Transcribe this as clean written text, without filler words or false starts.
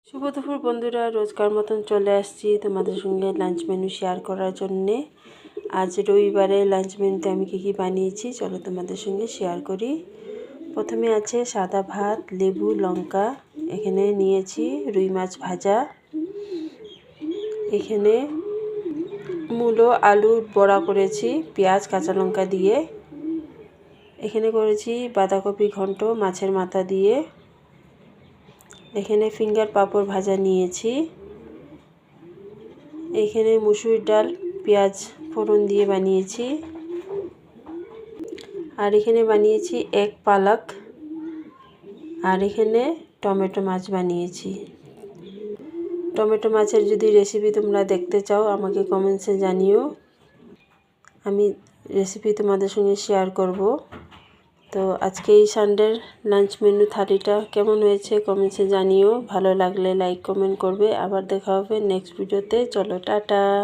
শুভ দুপুর বন্ধুরা, রোজকার মতন চলে আসছি তোমাদের সঙ্গে লাঞ্চ মেনু শেয়ার করার জন্যে। আজ রবিবারে লাঞ্চ মেনুতে আমি কী বানিয়েছি চলো তোমাদের সঙ্গে শেয়ার করি। প্রথমে আছে সাদা ভাত, লেবু, লঙ্কা। এখানে নিয়েছি রুই মাছ ভাজা। এখানে মূলো আলুর বড়া করেছি পেঁয়াজ কাঁচা লঙ্কা দিয়ে। এখানে করেছি বাঁধাকপি ঘন্ট মাছের মাথা দিয়ে। এখানে ফিঙ্গার পাঁপড় ভাজা নিয়েছি। এখানে মুসুর ডাল পেঁয়াজ ফোড়ন দিয়ে বানিয়েছি। আর এখানে বানিয়েছি এক পালক। আর এখানে টমেটো মাছ বানিয়েছি। টমেটো মাছের যদি রেসিপি তোমরা দেখতে চাও আমাকে কমেন্টসে জানিও, আমি রেসিপি তোমাদের সঙ্গে শেয়ার করব। তো আজকে এই সানডের লাঞ্চ মেনু থালিটা কেমন হয়েছে কমেন্টসে জানিও। ভালো লাগলে লাইক কমেন্ট করবে। আবার দেখা হবে নেক্সট ভিডিওতে। চলো টাটা।